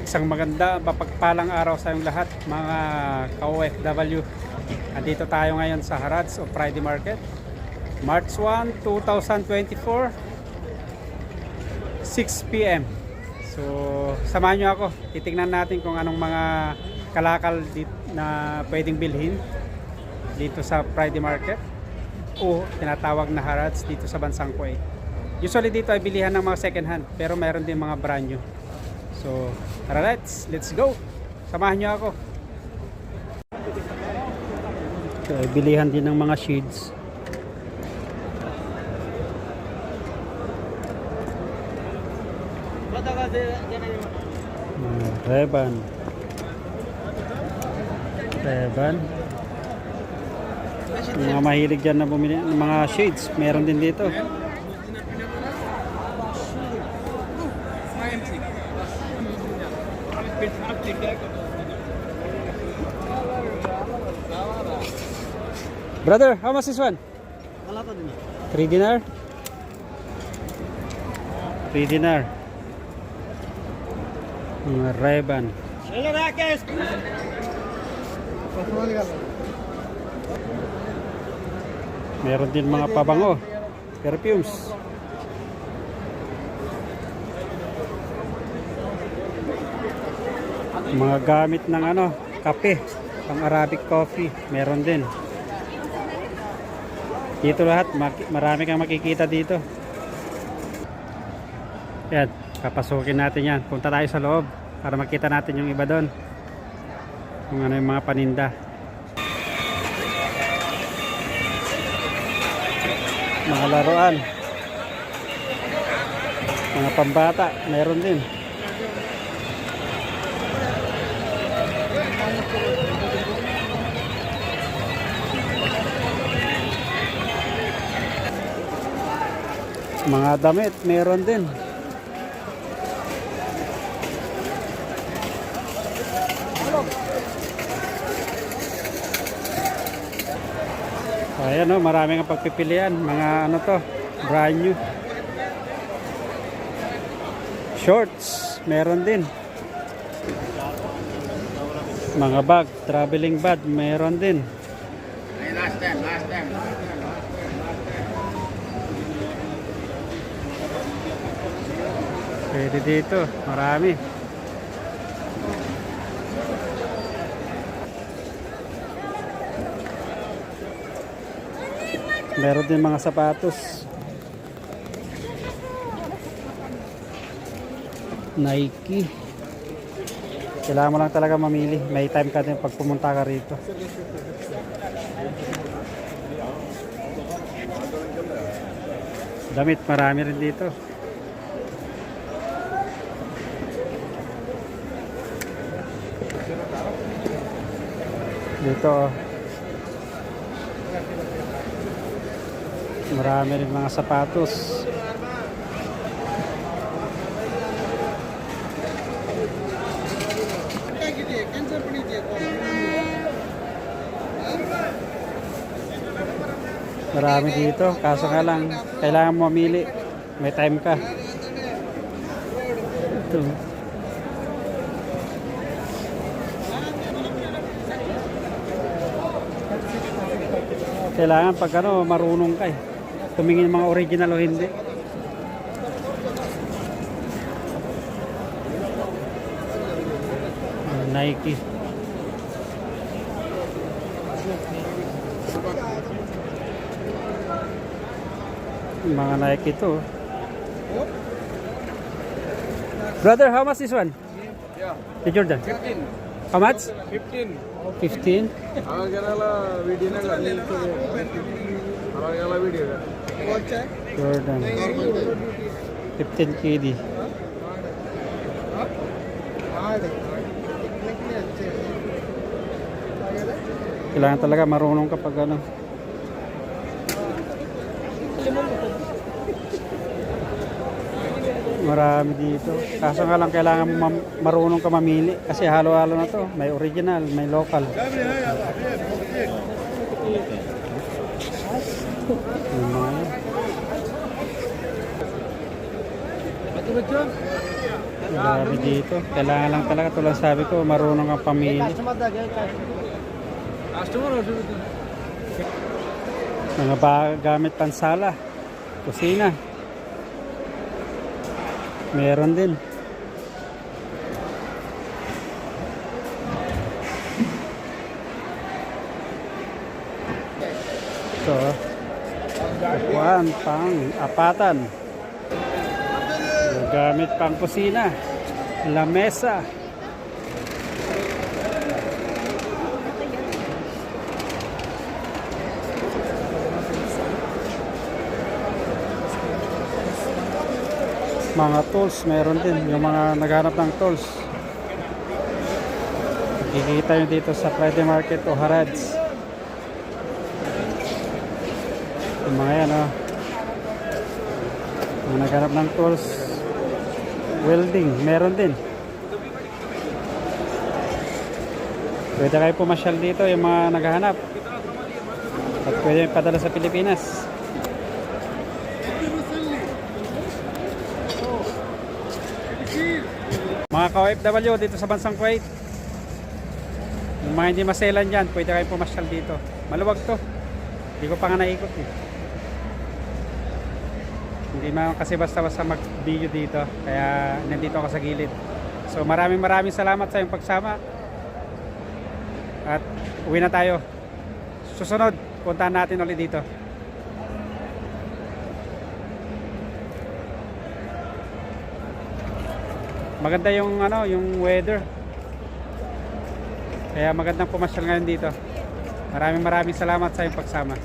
Isang maganda, mapagpalang araw sa inyong lahat mga ka-OFW. Andito tayo ngayon sa Harads o Friday Market, March 1, 2024, 6 PM. So samahan nyo ako, titingnan natin kung anong mga kalakal na pwedeng bilhin dito sa Friday Market o tinatawag na Harads dito sa bansang Kuwait. Usually dito ay bilihan ng mga second hand, pero mayroon din mga brand new. So tara, let's go. Samahan nyo ako. So, bilihan din ng mga shades. Reban. Yung mga mahilig dyan na bumili ng mga shades, meron din dito. Brother, how much is one? 3 dinar? 3 dinar. Ray-Ban. Meron din mga pabango, perfumes. Mga gamit ng kape, pang Arabic coffee, meron din. Dito lahat, marami kang makikita dito. Yan, papasukin natin yan. Punta tayo sa loob para makita natin yung iba doon. Kung ano yung mga paninda. Mga laruan. Mga pambata, meron din. Mga damit, meron din. Ayan marami ang pagpipilian. Mga to, brand new. Shorts, meron din. Mga bag, traveling bag, meron din. Last time. Pwede dito, marami. Meron din mga sapatos. Nike. Kailangan mo lang talaga mamili. May time ka din pag pumunta ka rito. Damit, marami rin dito. Dito marami rin mga sapatos. Marami dito, kaso nga lang kailangan mo mamili, may time ka. Ito. Kailangan pag marunong ka tumingin ng mga original o hindi. Nike. Mga Nike to. Brother, how much this one? Yeah. The Jordan? 15. How much? 15. 15? Jordan 15 KD. Kailangan talaga marunong kapag marami dito. Kaso nga lang kailangan marunong ka mamili kasi halo-halo na to. May original, may local. Marami dito. Kailangan lang talaga, tulad sabi ko, marunong kang pamili. Mga gamit pansala, kusina. Meron din. So, upuan pang apatan. Gamit pang kusina. Lamesa. Mga tools, meron din. Yung mga naghanap ng tools. Kikita nyo dito sa Friday Market o Harads. Yung mga yan, oh. Mga naghanap ng tools. Welding, meron din. Pwede kayo pumasyal dito yung mga naghahanap. At pwede padala sa Pilipinas. Mga ka-OFW dito sa bansang Kuwait, yung mga hindi maselan dyan, pwede kayo pumasyal dito. Maluwag to. Hindi ko pa nga naikot eh. Hindi naman kasi basta-basta mag-video dito. Kaya nandito ako sa gilid. So maraming salamat sa iyong pagsama. At uwi na tayo. Susunod, puntahan natin ulit dito. Maganda yung yung weather. Kaya magandang pumasyal ngayon dito. Maraming salamat sa iyong pagsama.